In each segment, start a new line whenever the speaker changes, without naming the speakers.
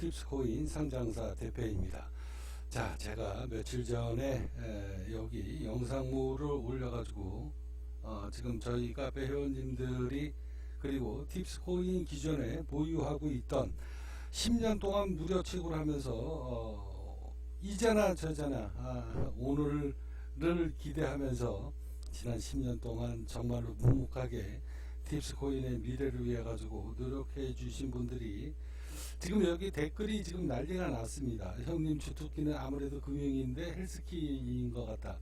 팁스코인 상장사 대표입니다. 자, 제가 며칠 전에 여기 영상물을 올려가지고 지금 저희 카페 회원님들이 그리고 팁스코인 기존에 보유하고 있던 10년 동안 무료취급을 하면서 이제나 저제나 오늘을 기대하면서 지난 10년 동안 정말로 묵묵하게 팁스코인의 미래를 위해 가지고 노력해 주신 분들이 지금 여기 댓글이 지금 난리가 났습니다. 형님 주특기는 아무래도 금융인데 헬스키인 것 같다.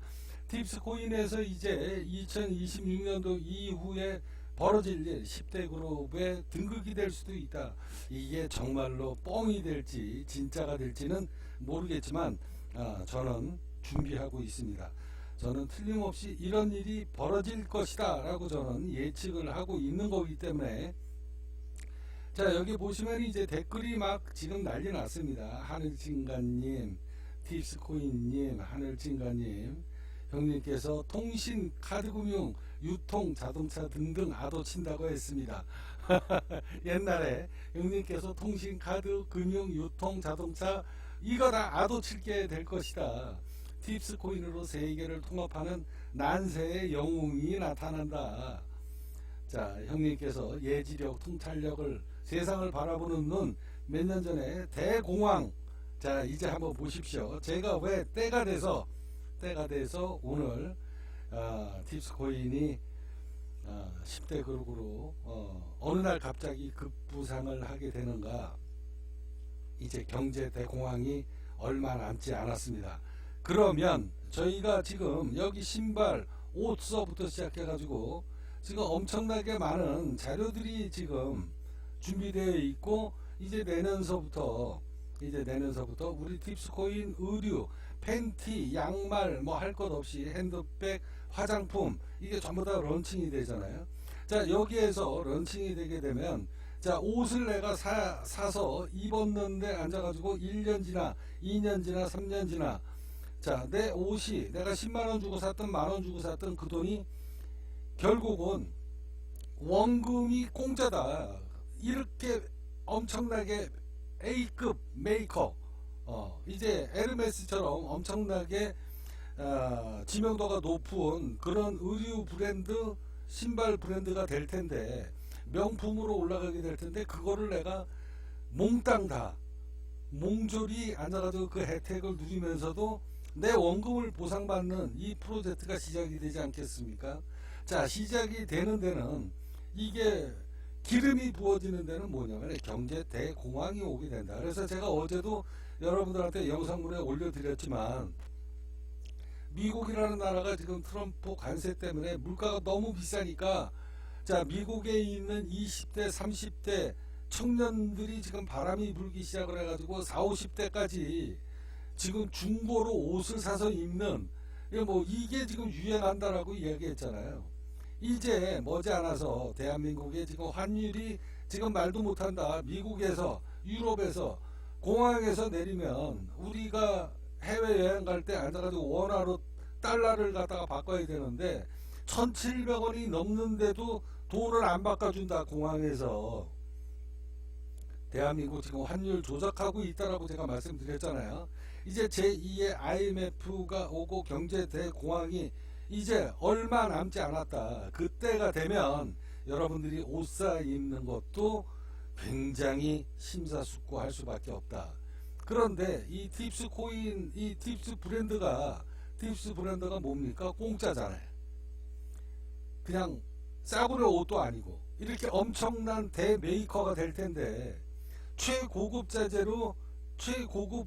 팁스코인에서 이제 2026년도 이후에 벌어질 일 10대 그룹에 등극이 될 수도 있다. 이게 정말로 뻥이 될지 진짜가 될지는 모르겠지만 저는 준비하고 있습니다. 저는 틀림없이 이런 일이 벌어질 것이다 라고 저는 예측을 하고 있는 거기 때문에, 자, 여기 보시면 이제 댓글이 막 지금 난리 났습니다. 하늘진가님, 팁스코인님, 하늘진가님, 형님께서 통신, 카드금융, 유통, 자동차 등등 아도 친다고 했습니다. 옛날에 형님께서 통신, 카드, 금융, 유통, 자동차 이거 다 아도 칠게 될 것이다. 팁스코인으로 세계를 통합하는 난세의 영웅이 나타난다. 자, 형님께서 예지력, 통찰력을, 세상을 바라보는 눈, 몇 년 전에 대공황. 자, 이제 한번 보십시오. 제가 왜 때가 돼서 오늘 팁스코인이 10대 그룹으로 어느 날 갑자기 급부상을 하게 되는가. 이제 경제 대공황이 얼마 남지 않았습니다. 그러면 저희가 지금 여기 신발, 옷서부터 시작해 가지고 지금 엄청나게 많은 자료들이 지금 준비되어 있고, 이제 내년서부터 우리 팁스코인 의류, 팬티, 양말 뭐 할 것 없이 핸드백, 화장품 이게 전부 다 런칭이 되잖아요. 자, 여기에서 런칭이 되게 되면, 자, 옷을 내가 사서 입었는데 앉아가지고 1년 지나 2년 지나 3년 지나, 자, 내 옷이 내가 10만원 주고 샀든 만원 주고 샀든 그 돈이 결국은 원금이 공짜다. 이렇게 엄청나게 A급 메이커, 이제 에르메스처럼 엄청나게 지명도가 높은 그런 의류 브랜드, 신발 브랜드가 될 텐데, 명품으로 올라가게 될 텐데, 그거를 내가 몽땅 다 몽졸이 앉아가지고 그 혜택을 누리면서도 내 원금을 보상받는 이 프로젝트가 시작이 되지 않겠습니까? 자, 시작이 되는 데는, 이게 기름이 부어지는 데는 뭐냐면 경제 대공황이 오게 된다. 그래서 제가 어제도 여러분들한테 영상물에 올려드렸지만, 미국이라는 나라가 지금 트럼프 관세 때문에 물가가 너무 비싸니까, 자, 미국에 있는 20대 30대 청년들이 지금 바람이 불기 시작을 해가지고 40, 50대까지 지금 중고로 옷을 사서 입는, 이게 지금 유행한다라고 이야기했잖아요. 이제 머지않아서 대한민국의 지금 환율이 지금 말도 못한다. 미국에서, 유럽에서 공항에서 내리면 우리가 해외여행 갈 때 앉아가지고 원화로 달러를 갖다가 바꿔야 되는데 1,700원이 넘는데도 돈을 안 바꿔준다. 공항에서. 대한민국 지금 환율 조작하고 있다라고 제가 말씀드렸잖아요. 이제 제2의 IMF가 오고 경제 대공황이 이제 얼마 남지 않았다. 그때가 되면 여러분들이 옷 사 입는 것도 굉장히 심사숙고할 수밖에 없다. 그런데 이 팁스코인, 이 팁스 브랜드가 뭡니까? 공짜잖아요. 그냥 싸구려 옷도 아니고 이렇게 엄청난 대메이커가 될 텐데, 최고급 자재로, 최고급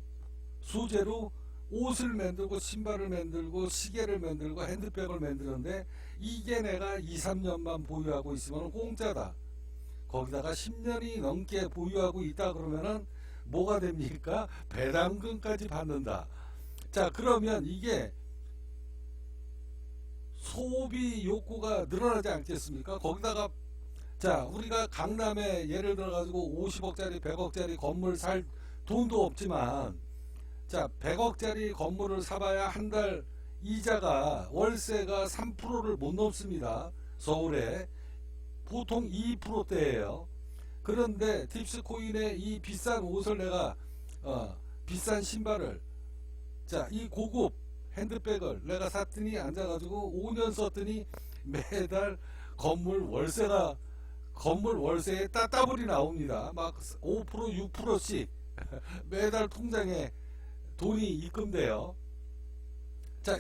소재로 옷을 만들고 신발을 만들고 시계를 만들고 핸드백을 만드는데, 이게 내가 2, 3년만 보유하고 있으면 공짜다. 거기다가 10년이 넘게 보유하고 있다 그러면은 뭐가 됩니까? 배당금까지 받는다. 자, 그러면 이게 소비 욕구가 늘어나지 않겠습니까? 거기다가, 자, 우리가 강남에 예를 들어 가지고 50억짜리 100억짜리 건물 살 돈도 없지만, 자, 100억짜리 건물을 사봐야 한 달 이자가, 월세가 3%를 못 넘습니다. 서울에 보통 2%대예요. 그런데 팁스코인의 이 비싼 옷을 내가 비싼 신발을, 자, 이 고급 핸드백을 내가 샀더니 앉아가지고 5년 썼더니 매달 건물 월세에 따따블이 나옵니다. 막 5% 6%씩 매달 통장에 돈이 입금돼요. 자,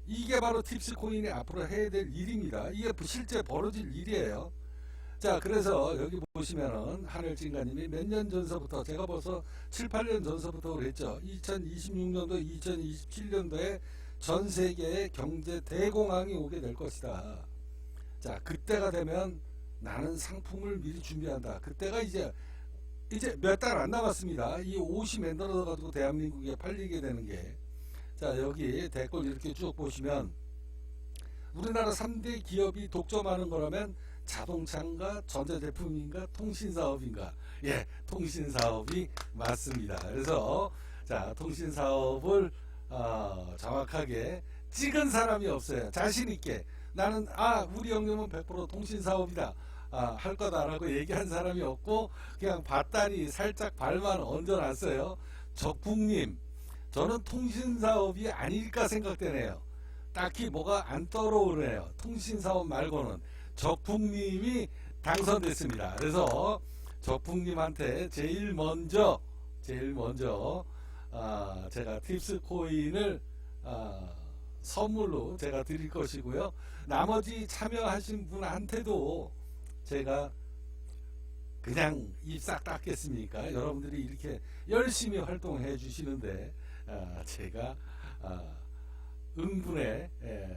이게 바로 팁스코인이 앞으로 해야 될 일입니다. 이게 실제 벌어질 일이에요. 자, 그래서 여기 보시면은 하늘진가님이 몇 년 전서부터, 제가 벌써 7, 8년 전서부터 그랬죠. 2026년도, 2027년도에 전 세계의 경제 대공황이 오게 될 것이다. 자, 그때가 되면 나는 상품을 미리 준비한다. 그때가 이제 몇 달 안 남았습니다. 이 옷이 만들어져 가지고 대한민국에 팔리게 되는 게. 자, 여기 댓글 이렇게 쭉 보시면 우리나라 3대 기업이 독점하는 거라면 자동차인가 전자제품인가 통신사업인가? 예, 통신사업이 맞습니다. 그래서 자, 통신사업을 정확하게 찍은 사람이 없어요. 자신있게 나는 우리 형님은 100% 통신사업이다 할 거다라고 얘기한 사람이 없고, 그냥 봤다니 살짝 발만 얹어놨어요. 적국님, 저는 통신사업이 아닐까 생각되네요. 딱히 뭐가 안 떠오르네요. 통신사업 말고는. 적풍님이 당선됐습니다. 그래서 적풍님한테 제일 먼저 제가 팁스코인을 선물로 제가 드릴 것이고요. 나머지 참여하신 분한테도 제가 그냥 입 싹 닦겠습니까? 여러분들이 이렇게 열심히 활동해 주시는데 제가 응분의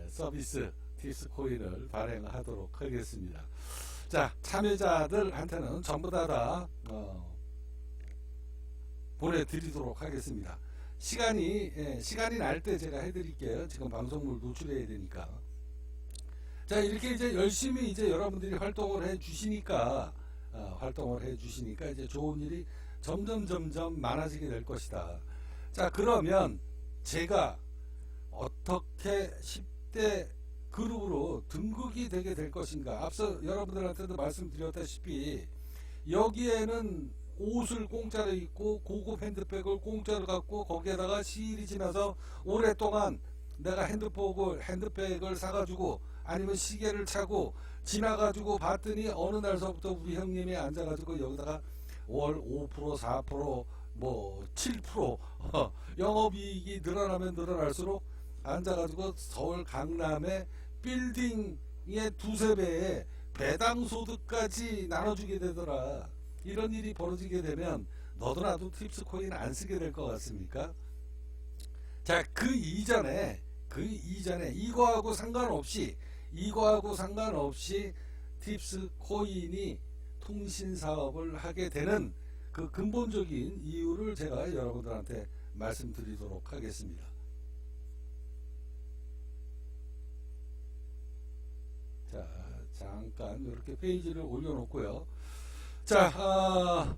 서비스 팁스코인을 발행하도록 하겠습니다. 자, 참여자들한테는 전부 다 보내드리도록 하겠습니다. 시간이 날 때 제가 해드릴게요. 지금 방송물 노출해야 되니까. 자, 이렇게 이제 열심히 이제 여러분들이 활동을 해주시니까 이제 좋은 일이 점점 많아지게 될 것이다. 자, 그러면 제가 어떻게 10대 그룹으로 등극이 되게 될 것인가. 앞서 여러분들한테도 말씀드렸다시피 여기에는 옷을 공짜로 입고 고급 핸드백을 공짜로 갖고 거기에다가 시일이 지나서 오랫동안 내가 핸드백을 사가지고 아니면 시계를 차고 지나가지고 봤더니 어느 날서부터 우리 형님이 앉아가지고 여기다가 월 5% 4% 뭐 7% 영업이익이 늘어나면 늘어날수록 앉아가지고 서울 강남의 빌딩의 두세 배의 배당소득까지 나눠주게 되더라. 이런 일이 벌어지게 되면 너도 나도 팁스코인 안 쓰게 될 것 같습니까? 자, 그 이전에 이거하고 상관없이 팁스코인이 통신사업을 하게 되는 그 근본적인 이유를 제가 여러분들한테 말씀드리도록 하겠습니다. 자, 잠깐 이렇게 페이지를 올려놓고요. 자,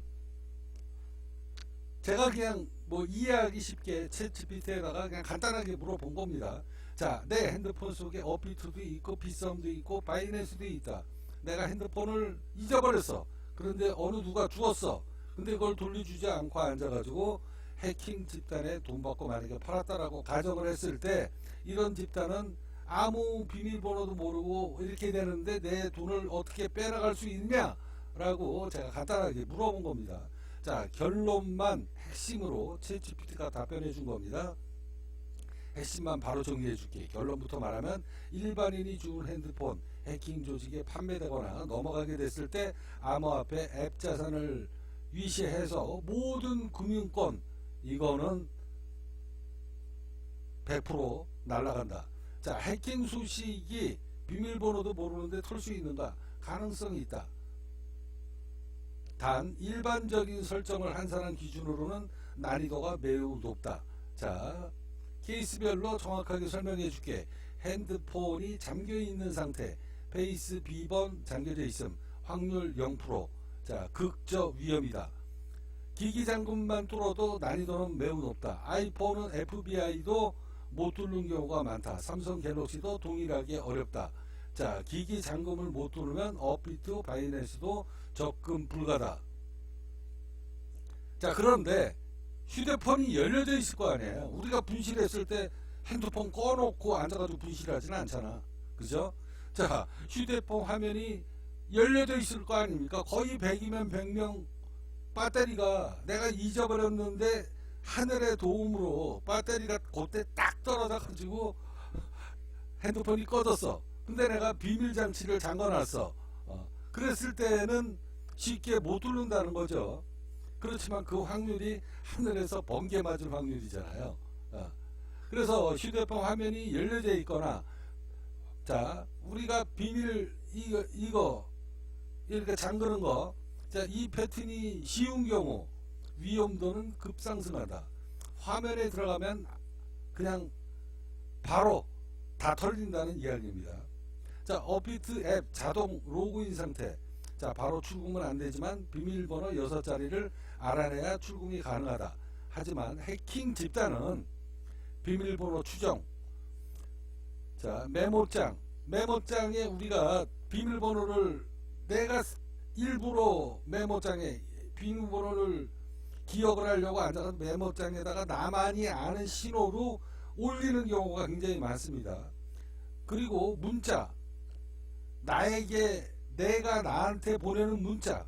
제가 그냥 뭐 이해하기 쉽게 챗GPT에다가 그냥 간단하게 물어본 겁니다. 자, 내 핸드폰 속에 어비트도 있고 비썸도 있고 바이낸스도 있다. 내가 핸드폰을 잊어버렸어. 그런데 어느 누가 주었어. 근데 그걸 돌려주지 않고 앉아가지고 해킹 집단에 돈 받고 만약에 팔았다라고 가정을 했을 때 이런 집단은 아무 비밀번호도 모르고 이렇게 되는데 내 돈을 어떻게 빼나갈 수 있냐? 라고 제가 간단하게 물어본 겁니다. 자, 결론만 핵심으로 챗GPT가 답변해 준 겁니다. 핵심만 바로 정리해 줄게. 결론부터 말하면 일반인이 주운 핸드폰 해킹 조직에 판매되거나 넘어가게 됐을 때 암호화폐 앱 자산을 위시해서 모든 금융권 이거는 100% 날아간다. 자, 해킹 소식이 비밀번호도 모르는데 털 수 있는가? 가능성이 있다. 단 일반적인 설정을 한 사람 기준으로는 난이도가 매우 높다. 자, 케이스별로 정확하게 설명해 줄게. 핸드폰이 잠겨 있는 상태, 페이스 비번 잠겨져 있음, 확률 0%. 자, 극적 위험이다. 기기 잠금만 뚫어도 난이도는 매우 높다. 아이폰은 FBI도 못 뚫는 경우가 많다. 삼성 갤럭시도 동일하게 어렵다. 자, 기기 잠금을 못 누르면 업비트, 바이낸스도 접근 불가다. 자, 그런데 휴대폰이 열려져 있을 거 아니에요. 우리가 분실했을 때 핸드폰 꺼놓고 앉아가지고 분실하지는 않잖아. 그죠? 자, 휴대폰 화면이 열려져 있을 거 아닙니까? 거의 100이면 100명 배터리가 내가 잊어버렸는데 하늘의 도움으로 배터리가 그때 딱 떨어져 가지고 핸드폰이 꺼졌어. 근데 내가 비밀 장치를 잠궈놨어. 그랬을 때는 쉽게 못 뚫는다는 거죠. 그렇지만 그 확률이 하늘에서 번개 맞을 확률이잖아요. 그래서 휴대폰 화면이 열려져 있거나, 자, 우리가 비밀 이거 이렇게 잠그는 거, 자, 이 패턴이 쉬운 경우 위험도는 급상승하다. 화면에 들어가면 그냥 바로 다 털린다는 이야기입니다. 자, 업비트 앱 자동 로그인 상태. 자, 바로 출금은 안 되지만 비밀번호 6자리를 알아내야 출금이 가능하다. 하지만 해킹 집단은 비밀번호 추정, 자, 메모장에 우리가 비밀번호를, 내가 일부러 메모장에 비밀번호를 기억을 하려고 앉아서 메모장에다가 나만이 아는 신호로 올리는 경우가 굉장히 많습니다. 그리고 문자, 내가 나한테 보내는 문자,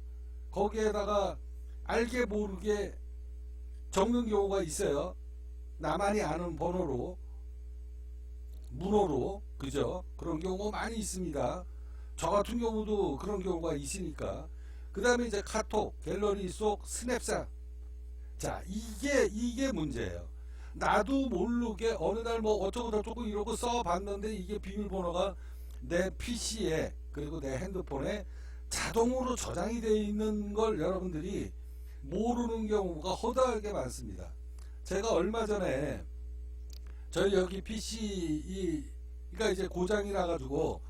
거기에다가 알게 모르게 적는 경우가 있어요. 나만이 아는 번호로, 문호로. 그죠? 그런 경우가 많이 있습니다. 저 같은 경우도 그런 경우가 있으니까. 그 다음에 이제 카톡, 갤러리 속 스냅샷. 자, 이게 문제예요. 나도 모르게 어느 날 뭐 어쩌고 이러고 써봤는데 이게 비밀번호가 내 PC에, 그리고 내 핸드폰에 자동으로 저장이 되어 있는 걸 여러분들이 모르는 경우가 허다하게 많습니다. 제가 얼마 전에 저희 여기 PC가 이제 고장이 나가지고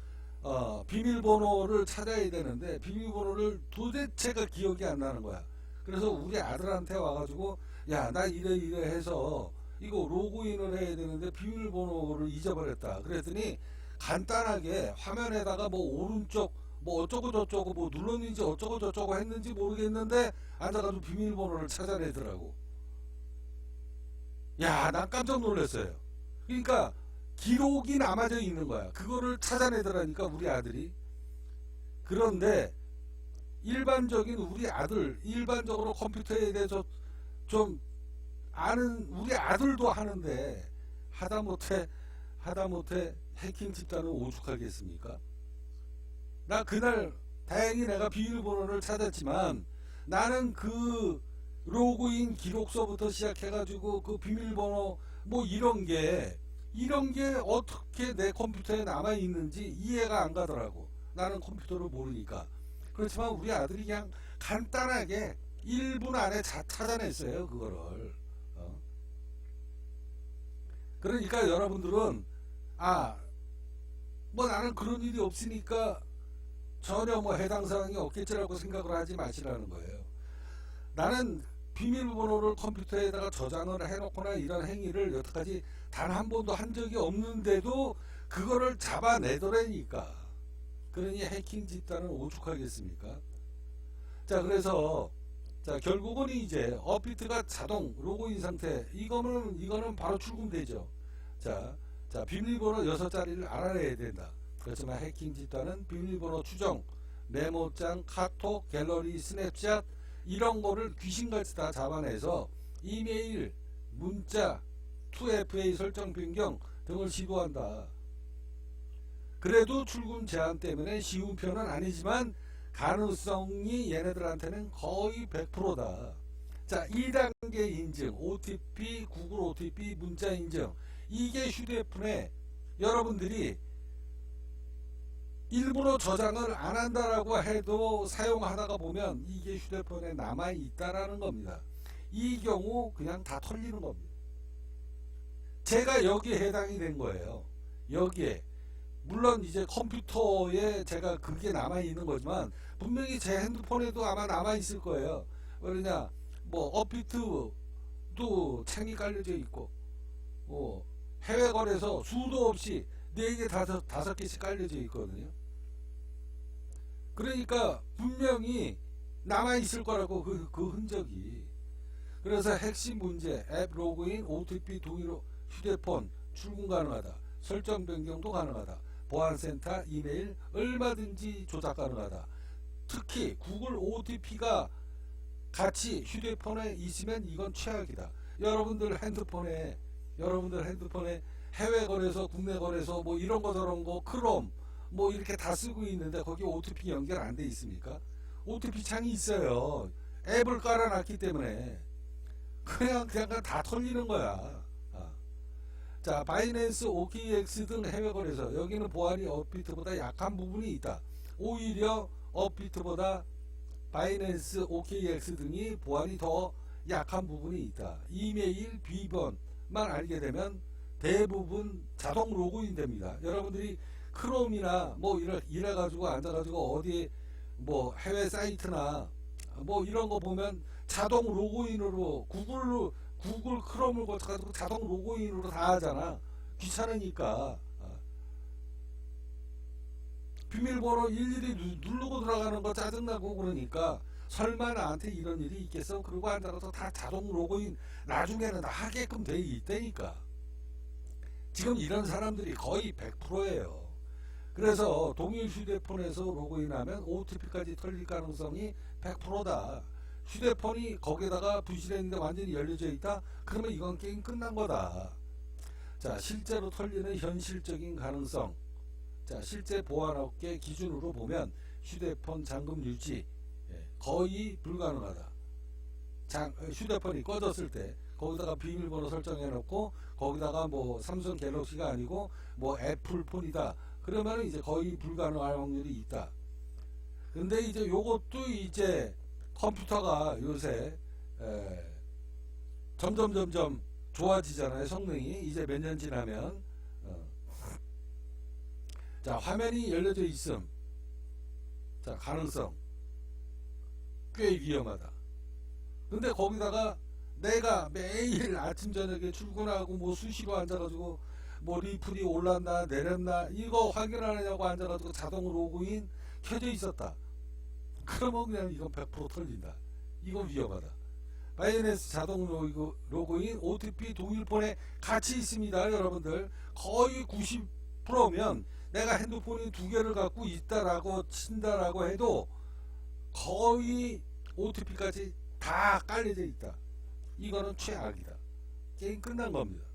비밀번호를 찾아야 되는데 비밀번호를 도대체가 기억이 안 나는 거야. 그래서 우리 아들한테 와가지고, 야, 나 이래 해서 이거 로그인을 해야 되는데 비밀번호를 잊어버렸다. 그랬더니 간단하게 화면에다가 뭐 오른쪽 뭐 어쩌고 뭐 눌렀는지 어쩌고 했는지 모르겠는데 앉아가지고 비밀번호를 찾아내더라고. 야, 난 깜짝 놀랐어요. 그러니까 기록이 남아져 있는 거야. 그거를 찾아내더라니까 우리 아들이. 그런데 일반적인 우리 아들, 일반적으로 컴퓨터에 대해서 좀 아는 우리 아들도 하는데 하다못해 해킹 집단은 오죽하겠습니까? 나 그날 다행히 내가 비밀번호를 찾았지만 나는 그 로그인 기록서부터 시작해가지고 그 비밀번호 뭐 이런 게 어떻게 내 컴퓨터에 남아 있는지 이해가 안 가더라고. 나는 컴퓨터를 모르니까. 그렇지만 우리 아들이 그냥 간단하게 1분 안에 찾아냈어요, 그거를. 그러니까 여러분들은 뭐 나는 그런 일이 없으니까 전혀 뭐 해당 사항이 없겠지라고 생각을 하지 마시라는 거예요. 나는 비밀번호를 컴퓨터에다가 저장을 해놓거나 이런 행위를 여태까지 단 한 번도 한 적이 없는데도 그거를 잡아내더라니까. 그러니 해킹 집단은 오죽하겠습니까? 자, 그래서 자, 결국은 이제 업비트가 자동 로그인 상태, 이거는 바로 출금되죠. 자, 비밀번호 6자리를 알아내야 된다. 그렇지만 해킹 집단은 비밀번호 추정, 메모장, 카톡, 갤러리, 스냅샷 이런 거를 귀신같이 다 잡아내서 이메일, 문자, 2FA 설정 변경 등을 시도한다. 그래도 출금 제한 때문에 쉬운 편은 아니지만 가능성이 얘네들한테는 거의 100%다. 자, 2단계 인증, OTP, 구글 OTP, 문자 인증. 이게 휴대폰에 여러분들이 일부러 저장을 안 한다라고 해도 사용하다가 보면 이게 휴대폰에 남아 있다라는 겁니다. 이 경우 그냥 다 털리는 겁니다. 제가 여기에 해당이 된 거예요. 여기에. 물론 이제 컴퓨터에 제가 그게 남아 있는 거지만 분명히 제 핸드폰에도 아마 남아 있을 거예요. 왜냐, 뭐 업비트도 창이 깔려져 있고, 해외 거래소 수도 없이 4개, 5개씩 깔려져 있거든요. 그러니까 분명히 남아있을 거라고 그 흔적이. 그래서 핵심 문제, 앱 로그인, OTP 동의로 휴대폰 출금 가능하다. 설정 변경도 가능하다. 보안센터, 이메일 얼마든지 조작 가능하다. 특히 구글 OTP가 같이 휴대폰에 있으면 이건 최악이다. 여러분들 핸드폰에 해외 거래소, 국내 거래소 뭐 이런 거 저런 거 크롬 뭐 이렇게 다 쓰고 있는데 거기 OTP 연결 안 돼 있습니까? OTP 창이 있어요. 앱을 깔아놨기 때문에 그냥 다 털리는 거야. 자, 바이낸스, OKX 등 해외 거래소 여기는 보안이 업비트보다 약한 부분이 있다. 오히려 업비트보다 바이낸스, OKX 등이 보안이 더 약한 부분이 있다. 이메일, 비번만 알게 되면 대부분 자동 로그인 됩니다. 여러분들이 크롬이나 뭐 이래가지고 앉아가지고 어디 뭐 해외 사이트나 뭐 이런 거 보면 자동 로그인으로 구글 크롬을 거쳐가지고 자동 로그인으로 다 하잖아. 귀찮으니까. 비밀번호 일일이 누르고 들어가는 거 짜증나고 그러니까 설마 나한테 이런 일이 있겠어? 그러고 앉아서 다 자동 로그인 나중에는 하게끔 돼 있다니까. 지금 이런 사람들이 거의 100%예요. 그래서 동일 휴대폰에서 로그인하면 OTP까지 털릴 가능성이 100%다. 휴대폰이 거기다가 부실했는데 완전히 열려져 있다? 그러면 이건 게임 끝난 거다. 자, 실제로 털리는 현실적인 가능성. 자, 실제 보안업계 기준으로 보면 휴대폰 잠금 유지 거의 불가능하다. 휴대폰이 꺼졌을 때 거기다가 비밀번호 설정해 놓고 거기다가 뭐 삼성 갤럭시가 아니고 뭐 애플폰이다. 그러면 이제 거의 불가능할 확률이 있다. 근데 이제 요것도 이제 컴퓨터가 요새 점점 좋아지잖아요. 성능이 이제 몇 년 지나면 자, 화면이 열려져 있음. 자, 가능성 꽤 위험하다. 근데 거기다가 내가 매일 아침 저녁에 출근하고 뭐 수시로 앉아가지고 뭐 리플이 올랐나 내렸나 이거 확인하느냐고 앉아가지고 자동 로그인 켜져 있었다. 그러면 그냥 이건 100% 털린다. 이건 위험하다. 바이낸스 자동 로그인 OTP 동일폰에 같이 있습니다. 여러분들 거의 90%면 내가 핸드폰이 2개를 갖고 있다라고 친다라고 해도 거의 OTP까지 다 깔려져 있다. 이거는 최악이다. 게임 끝난 겁니다.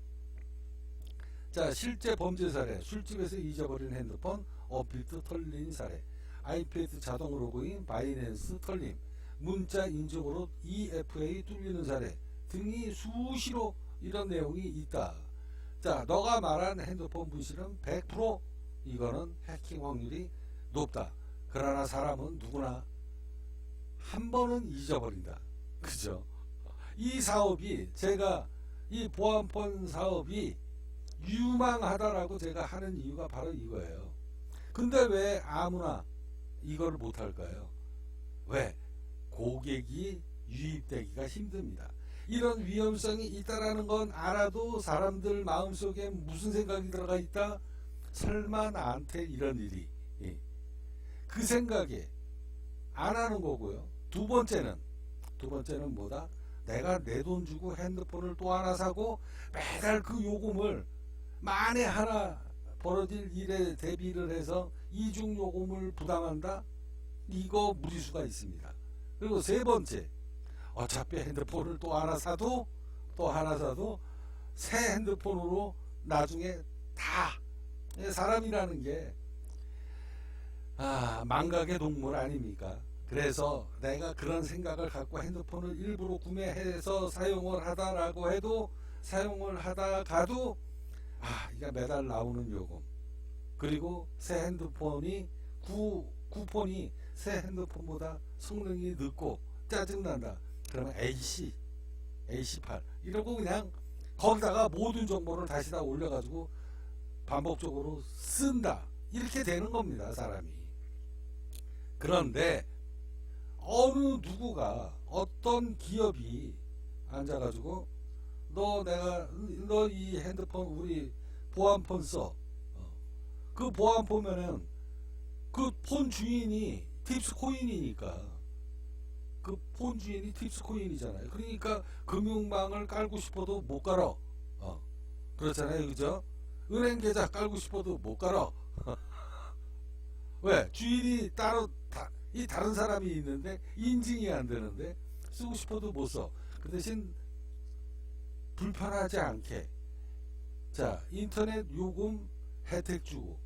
자, 실제 범죄 사례. 술집에서 잊어버린 핸드폰 업비트 털린 사례. 아이패드 자동 로그인 바이낸스 털림. 문자 인증으로 EFA 뚫리는 사례 등이 수시로 이런 내용이 있다. 자, 너가 말한 핸드폰 부실은 100% 이거는 해킹 확률이 높다. 그러나 사람은 누구나 한 번은 잊어버린다. 그죠? 이 사업이 제가 이 보안폰 사업이 유망하다라고 제가 하는 이유가 바로 이거예요. 근데 왜 아무나 이거를 못할까요? 왜? 고객이 유입되기가 힘듭니다. 이런 위험성이 있다라는 건 알아도 사람들 마음속에 무슨 생각이 들어가 있다? 설마 나한테 이런 일이. 그 생각에 안 하는 거고요. 두 번째는 뭐다? 내가 내 돈 주고 핸드폰을 또 하나 사고 매달 그 요금을 만에 하나 벌어질 일에 대비를 해서 이중 요금을 부담한다? 이거 무리수가 있습니다. 그리고 세 번째, 어차피 핸드폰을 또 하나 사도 새 핸드폰으로 나중에 다 사람이라는 게 망각의 동물 아닙니까? 그래서 내가 그런 생각을 갖고 핸드폰을 일부러 구매해서 사용을 하다라고 해도 사용을 하다가도 이게 매달 나오는 요금 그리고 새 핸드폰이 쿠폰이 새 핸드폰보다 성능이 늦고 짜증난다. 그러면 AC8 이러고 그냥 거기다가 모든 정보를 다시 다 올려가지고 반복적으로 쓴다. 이렇게 되는 겁니다. 사람이. 그런데 어느 누구가 어떤 기업이 앉아가지고 너 이 핸드폰 우리 보안폰 써 그 보안 보면은 그 폰 주인이 팁스 코인이니까, 그 폰 주인이 팁스 코인이잖아요. 그러니까 금융망을 깔고 싶어도 못 깔아. 그렇잖아요, 그죠? 은행 계좌 깔고 싶어도 못 깔아. 왜? 주인이 따로 이 다른 사람이 있는데 인증이 안 되는데 쓰고 싶어도 못 써. 그 대신 불편하지 않게, 자, 인터넷 요금 혜택 주고,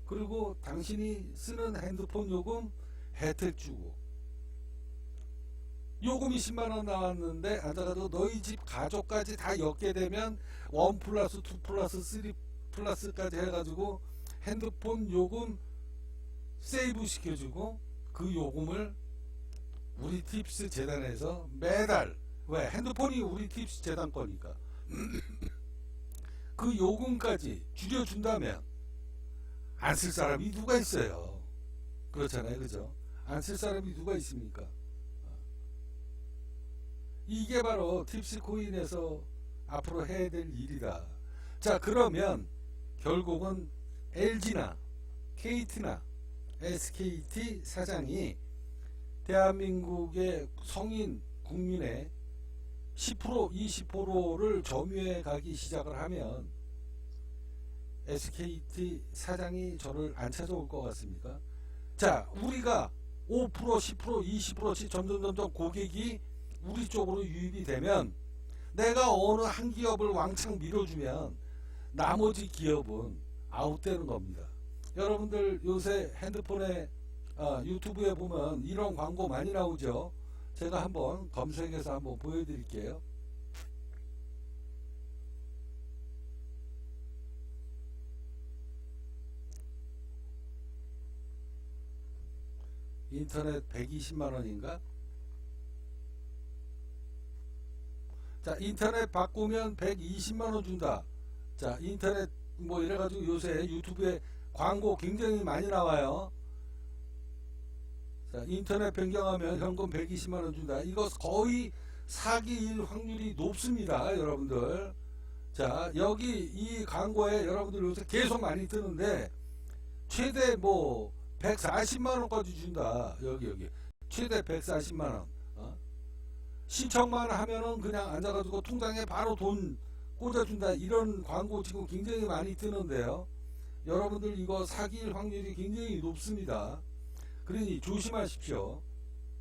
그리고 당신이 쓰는 핸드폰 요금 혜택 주고, 요금이 10만원 나왔는데 앉아가지고 너희 집 가족까지 다 엮게 되면 1 플러스 2 플러스 3 플러스까지 해가지고 핸드폰 요금 세이브 시켜주고, 그 요금을 우리 팁스 재단에서 매달, 왜? 핸드폰이 우리 팁스 재단 거니까 그 요금까지 줄여준다면 안 쓸 사람이 누가 있어요? 그렇잖아요, 그죠? 안 쓸 사람이 누가 있습니까? 이게 바로 팁스 코인에서 앞으로 해야 될 일이다. 자, 그러면 결국은 LG나 KT나 SKT 사장이 대한민국의 성인 국민의 10% 20%를 점유해 가기 시작을 하면 SKT 사장이 저를 안 찾아올 것 같습니까? 자, 우리가 5% 10% 20%씩 점점 고객이 우리 쪽으로 유입이 되면, 내가 어느 한 기업을 왕창 밀어주면 나머지 기업은 아웃되는 겁니다. 여러분들 요새 핸드폰에 유튜브에 보면 이런 광고 많이 나오죠. 제가 한번 검색해서 한번 보여드릴게요. 인터넷 120만원인가? 자, 인터넷 바꾸면 120만원 준다. 자, 인터넷 뭐 이래가지고 요새 유튜브에 광고 굉장히 많이 나와요. 자, 인터넷 변경하면 현금 120만원 준다. 이거 거의 사기일 확률이 높습니다, 여러분들. 자, 여기 이 광고에 여러분들 요새 계속 많이 뜨는데 최대 뭐 140만원까지 준다. 여기 최대 140만원. 신청만 하면은 그냥 앉아가지고 통장에 바로 돈 꽂아준다. 이런 광고 지금 굉장히 많이 뜨는데요. 여러분들 이거 사기일 확률이 굉장히 높습니다. 그러니 조심하십시오.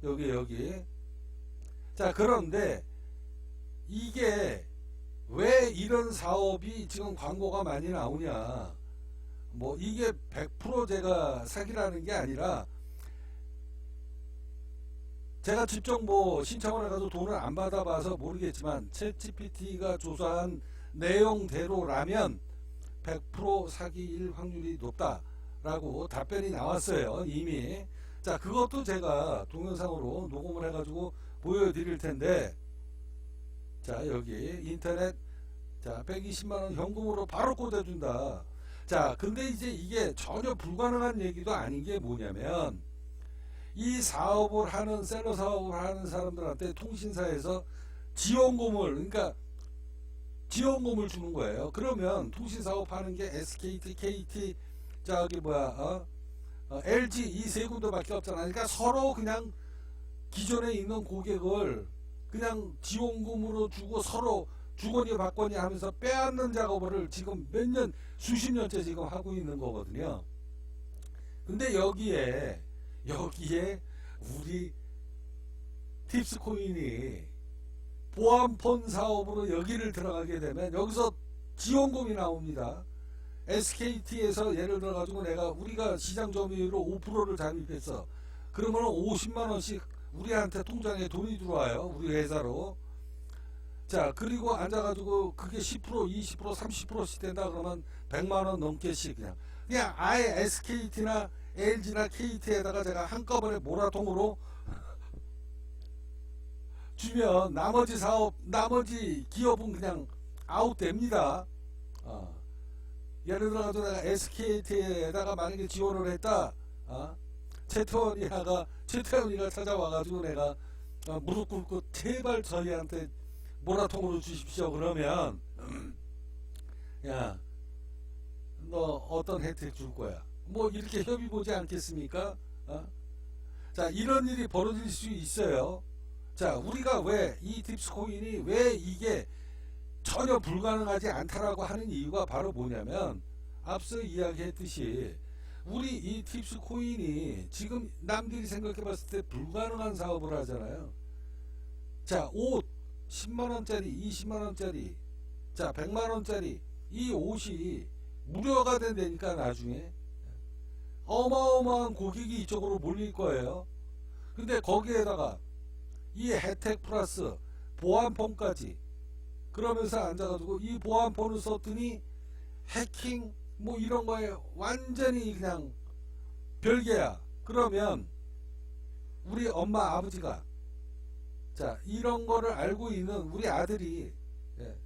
여기. 자, 그런데 이게 왜 이런 사업이 지금 광고가 많이 나오냐? 뭐 이게 100% 제가 사기라는 게 아니라, 제가 직접 뭐 신청을 해가지고 돈을 안 받아봐서 모르겠지만 챗GPT가 조사한 내용대로라면 100% 사기일 확률이 높다라고 답변이 나왔어요, 이미. 자, 그것도 제가 동영상으로 녹음을 해가지고 보여드릴 텐데, 자, 여기 인터넷, 자, 120만원 현금으로 바로 꽂아준다. 자, 근데 이제 이게 전혀 불가능한 얘기도 아닌 게 뭐냐면, 이 사업을 하는, 셀러 사업을 하는 사람들한테 통신사에서 지원금을, 그러니까 지원금을 주는 거예요. 그러면 통신사업 하는 게 SKT, KT, LG 이 세 군데밖에 없잖아. 그러니까 서로 그냥 기존에 있는 고객을 그냥 지원금으로 주고 서로 주거니 받거니 하면서 빼앗는 작업을 지금 몇 년, 수십 년째 지금 하고 있는 거거든요. 근데 여기에 우리 팁스코인이 보안폰 사업으로 여기를 들어가게 되면 여기서 지원금이 나옵니다. SKT에서 예를 들어 가지고 우리가 시장 점유율로 5%를 잠입했어. 그러면 50만원씩 우리한테 통장에 돈이 들어와요, 우리 회사로. 자, 그리고 앉아가지고 그게 10% 20% 30%씩 된다 그러면 100만원 넘게씩 그냥 아예 SKT나 LG나 KT에다가 제가 한꺼번에 모라통으로 주면 나머지 사업, 나머지 기업은 그냥 아웃됩니다. 예를 들어서 내가 SKT에다가 만약에 지원을 했다, 최태원이가 찾아와가지고 내가 무릎 꿇고 제발 저희한테 모라통으로 주십시오. 그러면 야, 너 어떤 혜택 줄 거야? 뭐 이렇게 협의 보지 않겠습니까? 자, 이런 일이 벌어질 수 있어요. 자, 우리가 왜 이 팁스 코인이 왜 이게 전혀 불가능하지 않다라고 하는 이유가 바로 뭐냐면, 앞서 이야기했듯이 우리 이 팁스 코인이 지금 남들이 생각해 봤을 때 불가능한 사업을 하잖아요. 자, 옷 10만원짜리, 20만원짜리, 자, 100만원짜리 이 옷이 무료가 된다니까 나중에 어마어마한 고객이 이쪽으로 몰릴 거예요. 근데 거기에다가 이 혜택 플러스 보안폰까지, 그러면서 앉아가지고 이 보안폰을 썼더니 해킹 뭐 이런 거에 완전히 그냥 별개야. 그러면 우리 엄마 아버지가, 자, 이런 거를 알고 있는 우리 아들이, 예,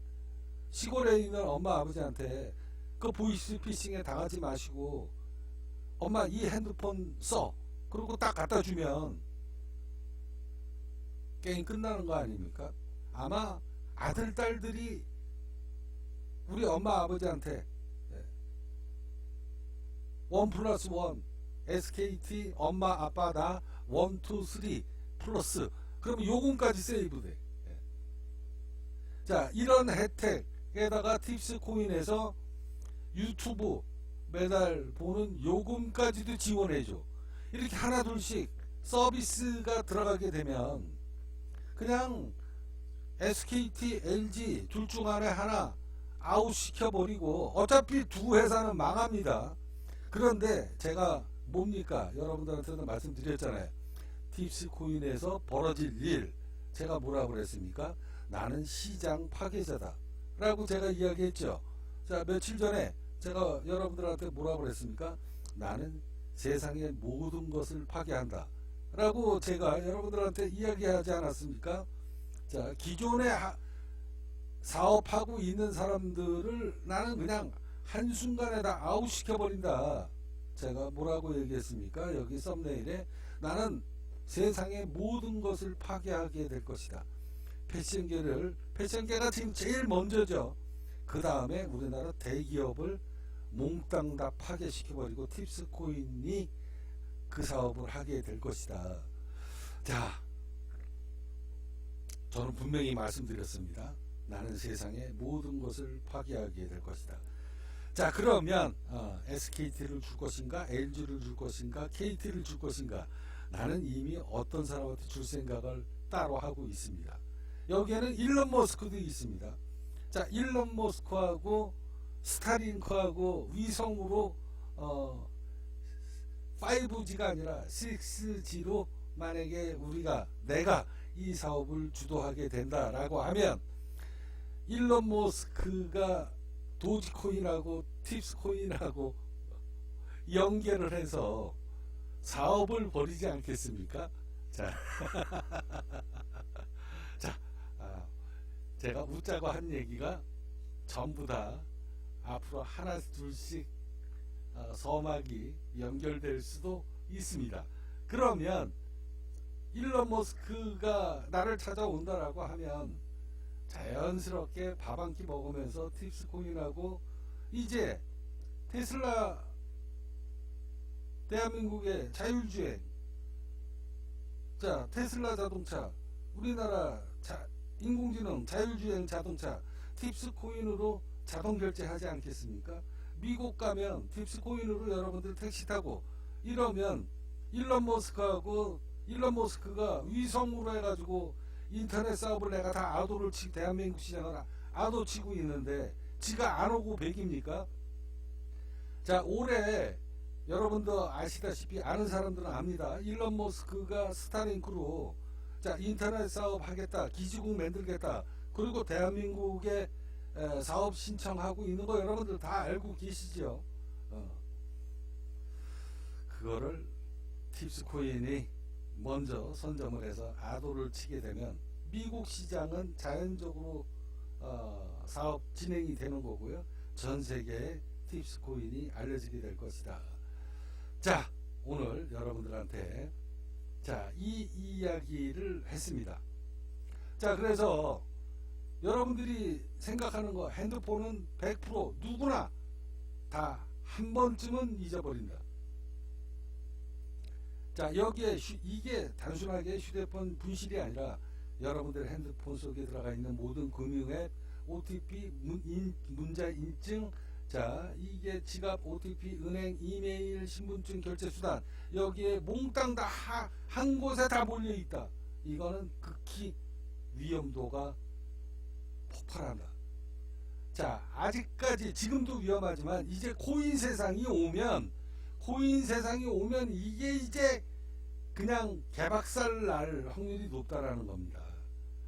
시골에 있는 엄마 아버지한테 그 보이스피싱에 당하지 마시고 엄마 이 핸드폰 써, 그리고 딱 갖다 주면 게임 끝나는 거 아닙니까? 아마 아들 딸들이 우리 엄마 아버지한테 1+1 SKT 엄마 아빠 나 1, 2, 3 플러스, 그러면 요금까지 세이브돼. 자, 이런 혜택에다가 팁스 코인에서 유튜브 매달 보는 요금까지도 지원해줘. 이렇게 하나 둘씩 서비스가 들어가게 되면 그냥 SKT, LG 둘 중 안에 하나 아웃시켜버리고 어차피 두 회사는 망합니다. 그런데 제가 뭡니까? 여러분들한테는 말씀드렸잖아요. 팁스 코인에서 벌어질 일, 제가 뭐라고 그랬습니까? 나는 시장 파괴자다 라고 제가 이야기했죠. 자, 며칠 전에 제가 여러분들한테 뭐라고 그랬습니까? 나는 세상의 모든 것을 파괴한다 라고 제가 여러분들한테 이야기하지 않았습니까? 자, 기존에 사업하고 있는 사람들을 나는 그냥 한순간에 다 아웃시켜버린다. 제가 뭐라고 얘기했습니까? 여기 썸네일에 나는 세상의 모든 것을 파괴하게 될 것이다. 패션계가 지금 제일 먼저죠. 그 다음에 우리나라 대기업을 몽땅 다 파괴시켜버리고 팁스 코인이 그 사업을 하게 될 것이다. 자, 저는 분명히 말씀드렸습니다. 나는 세상의 모든 것을 파괴하게 될 것이다. 자, 그러면 SKT를 줄 것인가, LG를 줄 것인가, KT를 줄 것인가, 나는 이미 어떤 사람한테 줄 생각을 따로 하고 있습니다. 여기에는 일론 머스크도 있습니다. 자, 일론 머스크하고 스타링크하고 위성으로 5G가 아니라 6G로 만약에 내가 이 사업을 주도하게 된다라고 하면, 일론 머스크가 도지코인하고 팁스코인하고 연계를 해서 사업을 벌이지 않겠습니까? 자, 자, 제가 웃자고 한 얘기가 전부 다 앞으로 하나 둘씩 서막이 연결될 수도 있습니다. 그러면 일론 머스크가 나를 찾아온다라고 하면 자연스럽게 밥 한 끼 먹으면서 팁스 코인하고 이제 테슬라, 대한민국의 자율주행, 자, 테슬라 자동차, 우리나라 인공지능 자율주행 자동차 팁스 코인으로 자동 결제하지 않겠습니까? 미국 가면 팁스 코인으로 여러분들 택시 타고 이러면 일론 머스크가 위성으로 해가지고 인터넷 사업을 내가 다 아도를 치고 대한민국 시장을 아도 치고 있는데 지가 안 오고 백입니까? 자, 올해 여러분도 아시다시피 아는 사람들은 압니다. 일론 머스크가 스타링크로 자, 인터넷 사업 하겠다, 기지국 만들겠다, 그리고 대한민국에 사업 신청하고 있는 거 여러분들 다 알고 계시죠? 그거를 팁스 코인이 먼저 선점을 해서 아도를 치게 되면 미국 시장은 자연적으로 사업 진행이 되는 거고요. 전 세계에 팁스 코인이 알려지게 될 것이다. 자, 오늘 여러분들한테 자, 이 이야기를 했습니다. 자, 그래서 여러분들이 생각하는 거 핸드폰은 100% 누구나 다 한 번쯤은 잊어버린다. 자, 여기에 이게 단순하게 휴대폰 분실이 아니라 여러분들 핸드폰 속에 들어가 있는 모든 금융앱, OTP, 문자 인증, 자, 이게 지갑, OTP, 은행, 이메일, 신분증, 결제수단, 여기에 몽땅 다 한 곳에 다 몰려있다. 이거는 극히 위험도가 폭발한다. 자, 아직까지 지금도 위험하지만 이제 코인 세상이 오면 이게 이제 그냥 개박살 날 확률이 높다라는 겁니다.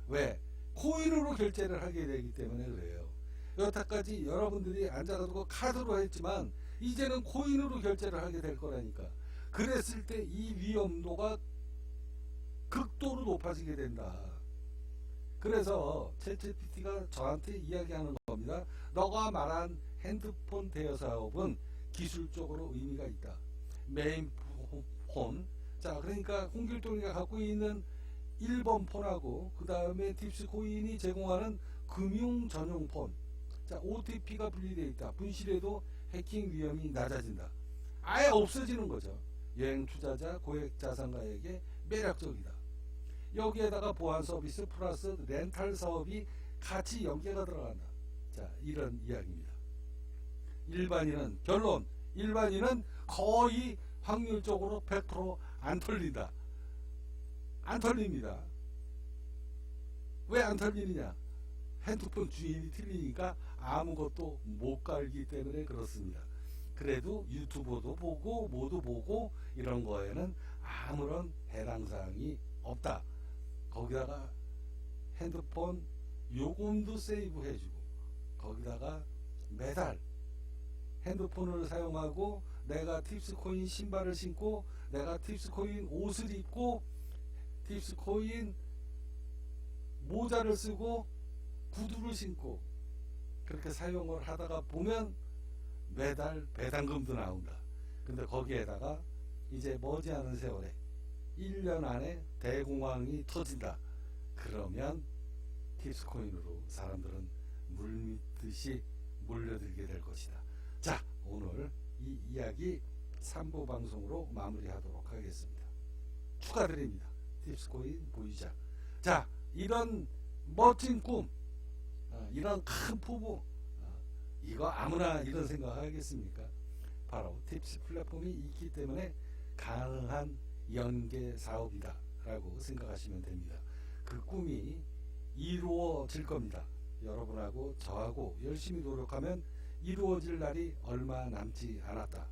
왜? 코인으로 결제를 하게 되기 때문에 그래요. 여태까지 여러분들이 앉아가지고 카드로 했지만 이제는 코인으로 결제를 하게 될 거라니까. 그랬을 때 이 위험도가 극도로 높아지게 된다. 그래서 챗GPT가 저한테 이야기하는 겁니다. 너가 말한 핸드폰 대여 사업은 기술적으로 의미가 있다. 메인폰, 자, 그러니까 홍길동이가 갖고 있는 1번 폰하고 그 다음에 딥스코인이 제공하는 금융 전용 폰, 자, OTP가 분리되어 있다. 분실에도 해킹 위험이 낮아진다. 아예 없어지는 거죠. 여행 투자자, 고액 자산가에게 매력적이다. 여기에다가 보안 서비스 플러스 렌탈 사업이 같이 연계가 들어간다. 자, 이런 이야기입니다. 일반인은 거의 확률적으로 100% 안 털린다. 안 털립니다. 왜 안 털리느냐? 핸드폰 주인이 틀리니까 아무것도 못 깔기 때문에 그렇습니다. 그래도 유튜브도 보고 뭐도 보고 이런 거에는 아무런 해당 사항이 없다. 거기다가 핸드폰 요금도 세이브 해주고, 거기다가 매달 핸드폰을 사용하고 내가 팁스코인 신발을 신고 내가 팁스코인 옷을 입고 팁스코인 모자를 쓰고 구두를 신고 그렇게 사용을 하다가 보면 매달 배당금도 나온다. 근데 거기에다가 이제 머지않은 세월에 1년 안에 대공황이 터진다. 그러면 팁스코인으로 사람들은 물밀듯이 몰려들게 될 것이다. 자, 오늘 이 이야기 3부 방송으로 마무리하도록 하겠습니다. 축하드립니다. 팁스코인 보유자. 자, 이런 멋진 꿈, 이런 큰 포부, 이거 아무나 이런 생각 하겠습니까? 바로 팁스 플랫폼이 있기 때문에 가능한 연계 사업이다 라고 생각하시면 됩니다. 그 꿈이 이루어질 겁니다. 여러분하고 저하고 열심히 노력하면 이루어질 날이 얼마 남지 않았다.